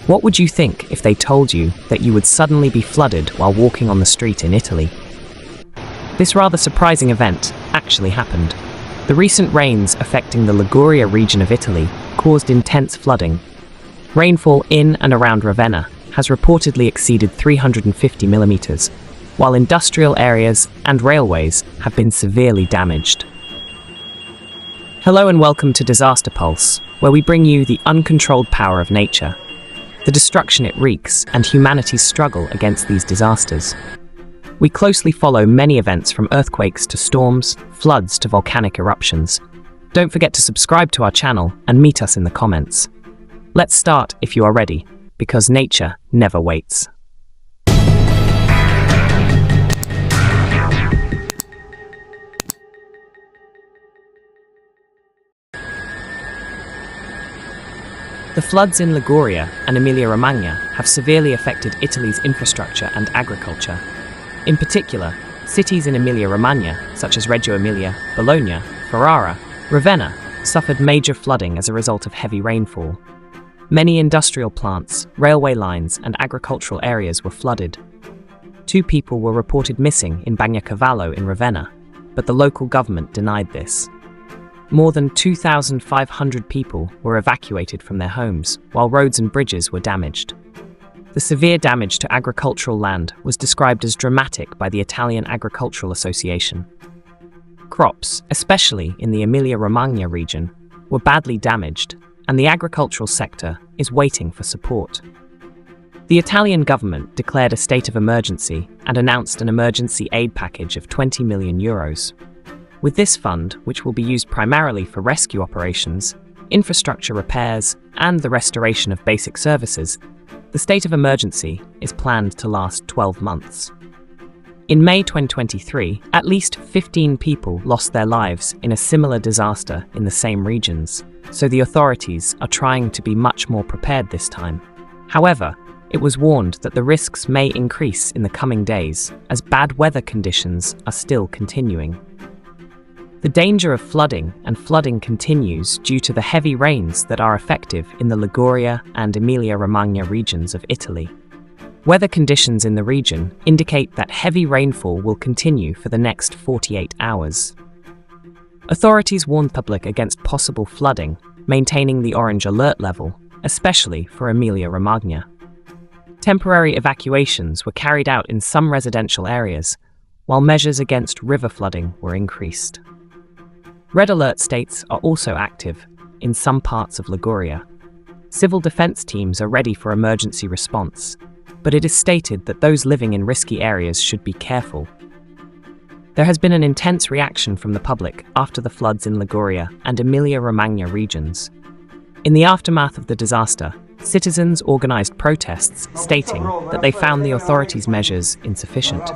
What would you think if they told you that you would suddenly be flooded while walking on the street in Italy? This rather surprising event actually happened. The recent rains affecting the Liguria region of Italy caused intense flooding. Rainfall in and around Ravenna has reportedly exceeded 350 millimeters, while industrial areas and railways have been severely damaged. Hello and welcome to Disaster Pulse, where we bring you the uncontrolled power of nature, the destruction it wreaks, and humanity's struggle against these disasters. We closely follow many events from earthquakes to storms, floods to volcanic eruptions. Don't forget to subscribe to our channel and meet us in the comments. Let's start if you are ready, because nature never waits. The floods in Liguria and Emilia-Romagna have severely affected Italy's infrastructure and agriculture. In particular, cities in Emilia-Romagna, such as Reggio Emilia, Bologna, Ferrara, Ravenna, suffered major flooding as a result of heavy rainfall. Many industrial plants, railway lines, and agricultural areas were flooded. 2 people were reported missing in Bagnacavallo in Ravenna, but the local government denied this. More than 2,500 people were evacuated from their homes, while roads and bridges were damaged. The severe damage to agricultural land was described as dramatic by the Italian Agricultural Association. Crops, especially in the Emilia-Romagna region, were badly damaged, and the agricultural sector is waiting for support. The Italian government declared a state of emergency and announced an emergency aid package of €20 million. With this fund, which will be used primarily for rescue operations, infrastructure repairs, and the restoration of basic services, the state of emergency is planned to last 12 months. In May 2023, at least 15 people lost their lives in a similar disaster in the same regions, so the authorities are trying to be much more prepared this time. However, it was warned that the risks may increase in the coming days, as bad weather conditions are still continuing. The danger of flooding continues due to the heavy rains that are effective in the Liguria and Emilia-Romagna regions of Italy. Weather conditions in the region indicate that heavy rainfall will continue for the next 48 hours. Authorities warn the public against possible flooding, maintaining the orange alert level, especially for Emilia-Romagna. Temporary evacuations were carried out in some residential areas, while measures against river flooding were increased. Red alert states are also active in some parts of Liguria. Civil defense teams are ready for emergency response, but it is stated that those living in risky areas should be careful. There has been an intense reaction from the public after the floods in Liguria and Emilia-Romagna regions. In the aftermath of the disaster, citizens organized protests stating that they found the authorities' measures insufficient.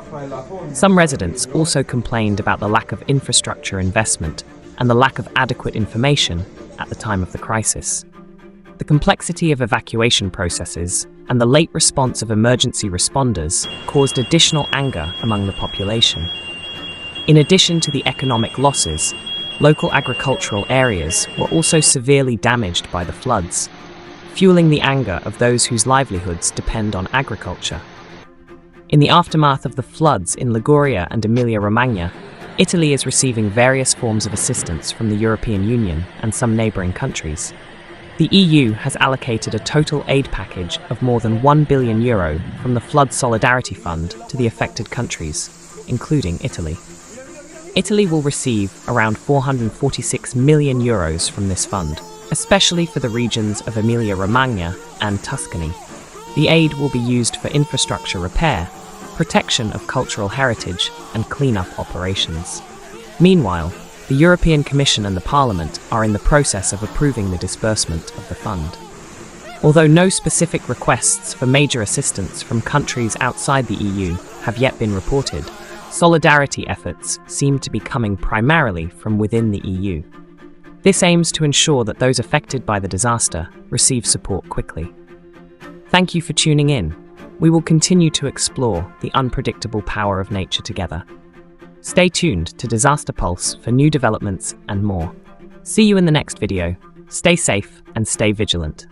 Some residents also complained about the lack of infrastructure investment and the lack of adequate information at the time of the crisis. The complexity of evacuation processes and the late response of emergency responders caused additional anger among the population. In addition to the economic losses, local agricultural areas were also severely damaged by the floods, fueling the anger of those whose livelihoods depend on agriculture. In the aftermath of the floods in Liguria and Emilia-Romagna, Italy is receiving various forms of assistance from the European Union and some neighbouring countries. The EU has allocated a total aid package of more than €1 billion from the Flood Solidarity Fund to the affected countries, including Italy. Italy will receive around €446 million from this fund, especially for the regions of Emilia-Romagna and Tuscany. The aid will be used for infrastructure repair, protection of cultural heritage, and clean-up operations. Meanwhile, the European Commission and the Parliament are in the process of approving the disbursement of the fund. Although no specific requests for major assistance from countries outside the EU have yet been reported, solidarity efforts seem to be coming primarily from within the EU. This aims to ensure that those affected by the disaster receive support quickly. Thank you for tuning in. We will continue to explore the unpredictable power of nature together. Stay tuned to Disaster Pulse for new developments and more. See you in the next video. Stay safe and stay vigilant.